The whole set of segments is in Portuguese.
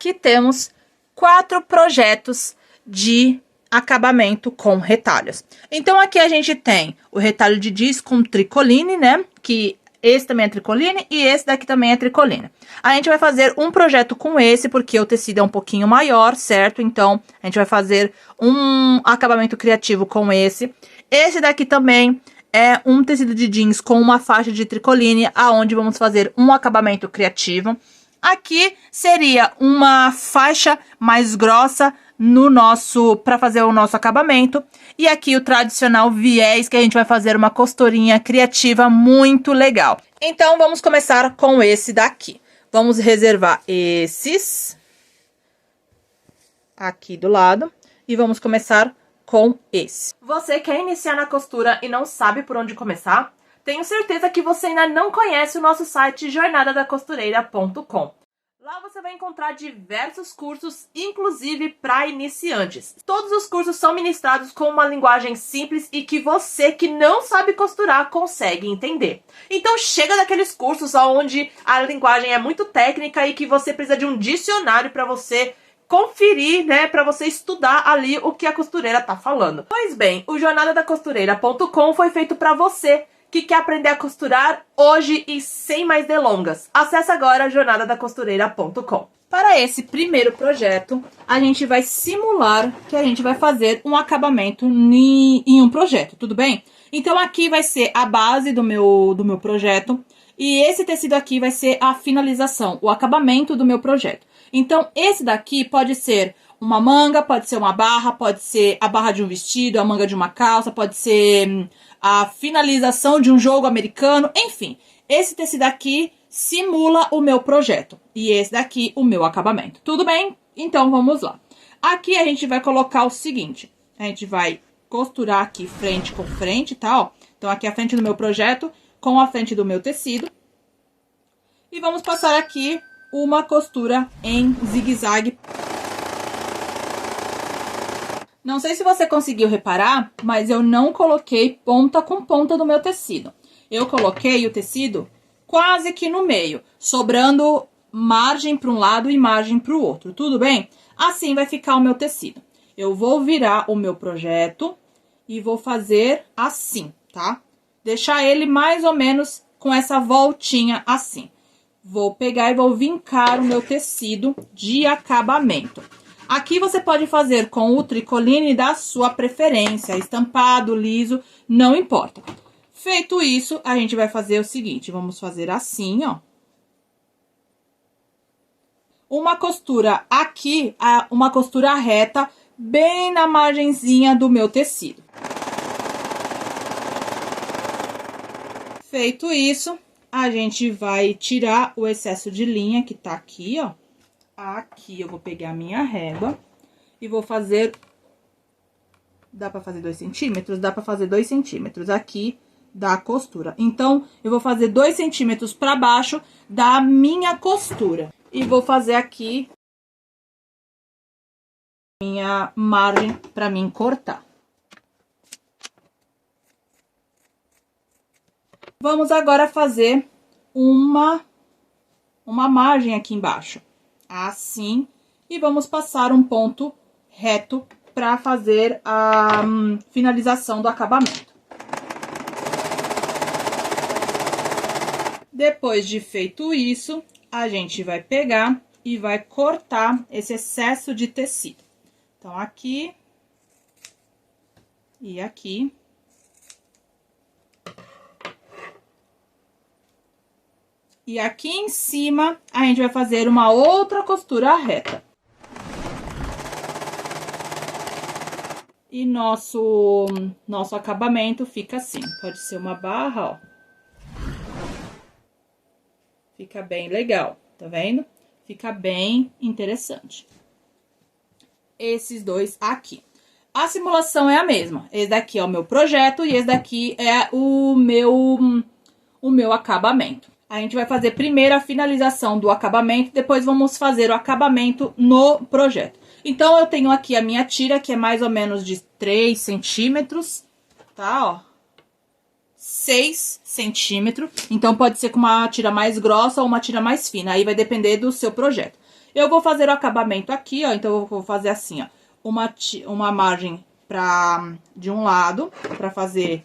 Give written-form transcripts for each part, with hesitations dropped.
aqui temos 4 projetos de acabamento com retalhos. Então, aqui a gente tem o retalho de jeans com tricoline, né? Que esse também é tricoline e esse daqui também é tricoline. A gente vai fazer um projeto com esse, porque o tecido é um pouquinho maior, certo? Então, a gente vai fazer um acabamento criativo com esse. Esse daqui também é um tecido de jeans com uma faixa de tricoline, aonde vamos fazer um acabamento criativo. Aqui seria uma faixa mais grossa no nosso, para fazer o nosso acabamento. E aqui o tradicional viés, que a gente vai fazer uma costurinha criativa muito legal. Então, vamos começar com esse daqui. Vamos reservar esses aqui do lado e vamos começar com esse. Você quer iniciar na costura e não sabe por onde começar? Tenho certeza que você ainda não conhece o nosso site jornadadacostureira.com. Lá você vai encontrar diversos cursos, inclusive para iniciantes. Todos os cursos são ministrados com uma linguagem simples e que você que não sabe costurar consegue entender. Então chega daqueles cursos onde a linguagem é muito técnica e que você precisa de um dicionário para você conferir, né, para você estudar ali o que a costureira tá falando. Pois bem, o jornadadacostureira.com foi feito para você que quer aprender a costurar hoje e sem mais delongas. Acesse agora jornadadacostureira.com. Para esse primeiro projeto, a gente vai simular que a gente vai fazer um acabamento em um projeto, tudo bem? Então aqui vai ser a base do meu projeto e esse tecido aqui vai ser a finalização, o acabamento do meu projeto. Então esse daqui pode ser uma manga, pode ser uma barra, pode ser a barra de um vestido, a manga de uma calça, pode ser a finalização de um jogo americano, enfim. Esse tecido aqui simula o meu projeto e esse daqui o meu acabamento. Tudo bem? Então vamos lá. Aqui a gente vai colocar o seguinte, a gente vai costurar aqui frente com frente, tá? Ó. Então aqui a frente do meu projeto com a frente do meu tecido. E vamos passar aqui uma costura em zigue-zague. Não sei se você conseguiu reparar, mas eu não coloquei ponta com ponta do meu tecido. Eu coloquei o tecido quase que no meio, sobrando margem para um lado e margem para o outro, tudo bem? Assim vai ficar o meu tecido. Eu vou virar o meu projeto e vou fazer assim, tá? Deixar ele mais ou menos com essa voltinha assim. Vou pegar e vou vincar o meu tecido de acabamento. Aqui você pode fazer com o tricoline da sua preferência, estampado, liso, não importa. Feito isso, a gente vai fazer o seguinte, vamos fazer assim, ó. Uma costura aqui, uma costura reta, bem na margenzinha do meu tecido. Feito isso, a gente vai tirar o excesso de linha que tá aqui, ó. Aqui eu vou pegar a minha régua e vou fazer... Dá pra fazer 2 centímetros? Dá pra fazer 2 centímetros aqui da costura. Então, eu vou fazer 2 centímetros pra baixo da minha costura. E vou fazer aqui minha margem pra mim cortar. Vamos agora fazer uma margem aqui embaixo. Assim, e vamos passar um ponto reto para fazer a finalização do acabamento. Depois de feito isso, a gente vai pegar e vai cortar esse excesso de tecido. Então, aqui e aqui. E aqui em cima, a gente vai fazer uma outra costura reta. E nosso acabamento fica assim. Pode ser uma barra, ó. Fica bem legal, tá vendo? Fica bem interessante. Esses dois aqui. A simulação é a mesma. Esse daqui é o meu projeto e esse daqui é o meu acabamento. A gente vai fazer primeiro a finalização do acabamento, depois vamos fazer o acabamento no projeto. Então, eu tenho aqui a minha tira, que é mais ou menos de 3 centímetros, tá, ó. 6 centímetros. Então, pode ser com uma tira mais grossa ou uma tira mais fina, aí vai depender do seu projeto. Eu vou fazer o acabamento aqui, ó, então eu vou fazer assim, ó, uma margem de um lado, pra fazer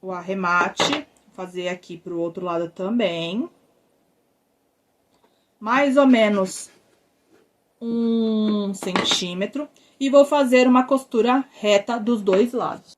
o arremate, fazer aqui pro outro lado também. Mais ou menos 1 centímetro. E vou fazer uma costura reta dos dois lados.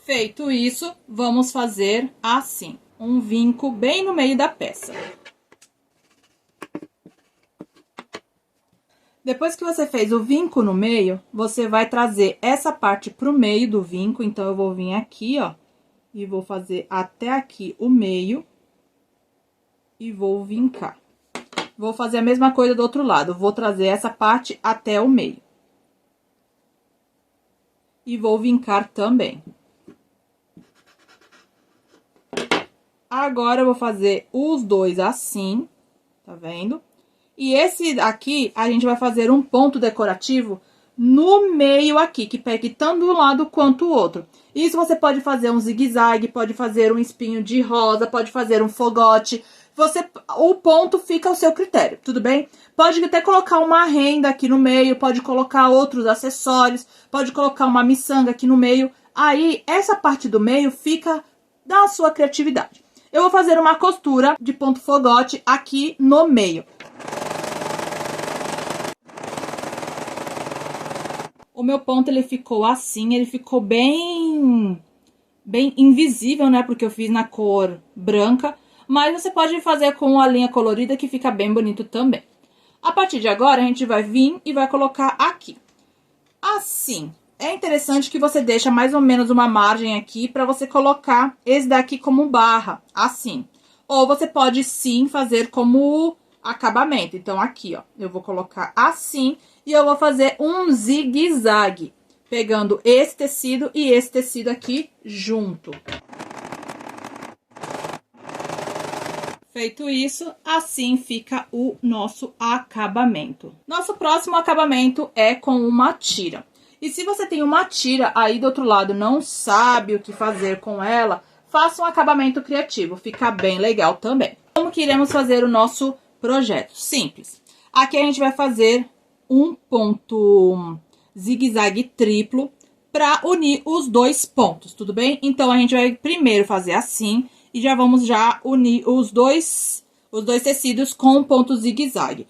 Feito isso, vamos fazer assim, um vinco bem no meio da peça. Depois que você fez o vinco no meio, você vai trazer essa parte pro meio do vinco. Então, eu vou vir aqui, ó, e vou fazer até aqui o meio e vou vincar. Vou fazer a mesma coisa do outro lado, vou trazer essa parte até o meio. E vou vincar também. Agora, eu vou fazer os dois assim, tá vendo? E esse aqui, a gente vai fazer um ponto decorativo no meio aqui, que pegue tanto um lado quanto o outro. Isso você pode fazer um zigue-zague, pode fazer um espinho de rosa, pode fazer um fogote. O ponto fica ao seu critério, tudo bem? Pode até colocar uma renda aqui no meio, pode colocar outros acessórios, pode colocar uma miçanga aqui no meio. Aí, essa parte do meio fica da sua criatividade. Eu vou fazer uma costura de ponto fogote aqui no meio. O meu ponto, ele ficou assim, ele ficou bem invisível, né? Porque eu fiz na cor branca. Mas você pode fazer com a linha colorida, que fica bem bonito também. A partir de agora, a gente vai vir e vai colocar aqui. Assim, é interessante que você deixa mais ou menos uma margem aqui pra você colocar esse daqui como barra, assim. Ou você pode sim fazer como acabamento. Então, aqui, ó, eu vou colocar assim e eu vou fazer um zigue-zague, pegando esse tecido e esse tecido aqui junto. Feito isso, assim fica o nosso acabamento. Nosso próximo acabamento é com uma tira. E se você tem uma tira aí do outro lado, não sabe o que fazer com ela, faça um acabamento criativo, fica bem legal também. Como que iremos fazer o nosso projeto? Simples. Aqui a gente vai fazer um ponto zigue-zague triplo para unir os dois pontos, tudo bem? Então, a gente vai primeiro fazer assim e já vamos unir os dois tecidos com um ponto zigue-zague.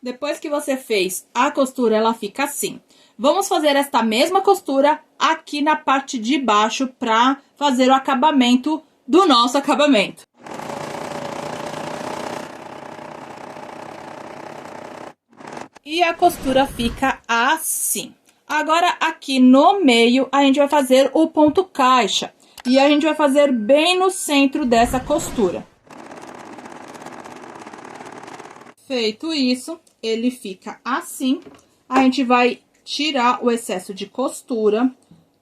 Depois que você fez a costura, ela fica assim. Vamos fazer esta mesma costura aqui na parte de baixo para fazer o acabamento do nosso acabamento. E a costura fica assim. Agora, aqui no meio, a gente vai fazer o ponto caixa. E a gente vai fazer bem no centro dessa costura. Feito isso, ele fica assim. A gente vai tirar o excesso de costura,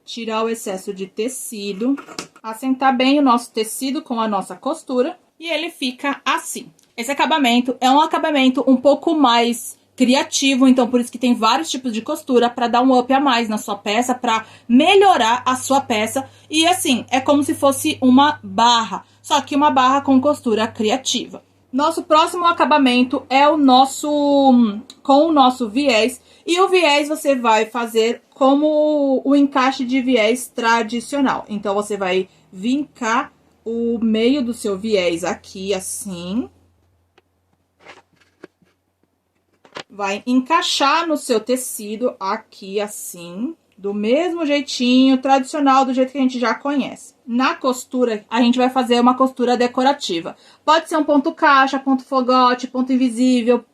tirar o excesso de tecido, assentar bem o nosso tecido com a nossa costura. E ele fica assim. Esse acabamento é um acabamento um pouco mais criativo, então por isso que tem vários tipos de costura para dar um up a mais na sua peça, para melhorar a sua peça. E assim, é como se fosse uma barra, só que uma barra com costura criativa. Nosso próximo acabamento é com o nosso viés, e o viés você vai fazer como o encaixe de viés tradicional. Então, você vai vincar o meio do seu viés aqui, assim. Vai encaixar no seu tecido aqui, assim, do mesmo jeitinho, tradicional, do jeito que a gente já conhece. Na costura, a gente vai fazer uma costura decorativa. Pode ser um ponto caixa, ponto fogote, ponto invisível,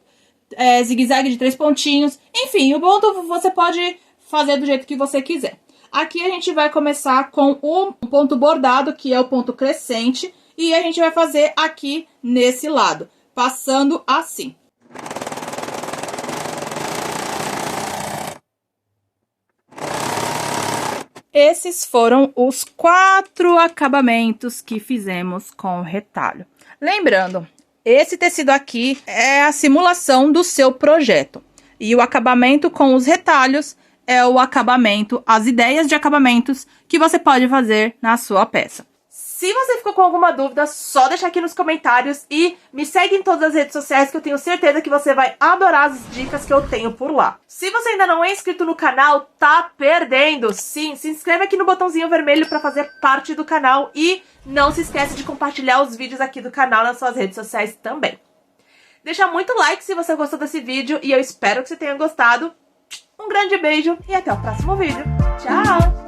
zigue-zague de 3 pontinhos. Enfim, o ponto você pode fazer do jeito que você quiser. Aqui a gente vai começar com um ponto bordado, que é o ponto crescente. E a gente vai fazer aqui nesse lado, passando assim. Esses foram os 4 acabamentos que fizemos com o retalho. Lembrando, esse tecido aqui é a simulação do seu projeto. E o acabamento com os retalhos é o acabamento, as ideias de acabamentos que você pode fazer na sua peça. Se você ficou com alguma dúvida, só deixa aqui nos comentários e me segue em todas as redes sociais que eu tenho certeza que você vai adorar as dicas que eu tenho por lá. Se você ainda não é inscrito no canal, tá perdendo! Sim, se inscreve aqui no botãozinho vermelho para fazer parte do canal e não se esquece de compartilhar os vídeos aqui do canal nas suas redes sociais também. Deixa muito like se você gostou desse vídeo e eu espero que você tenha gostado. Um grande beijo e até o próximo vídeo. Tchau!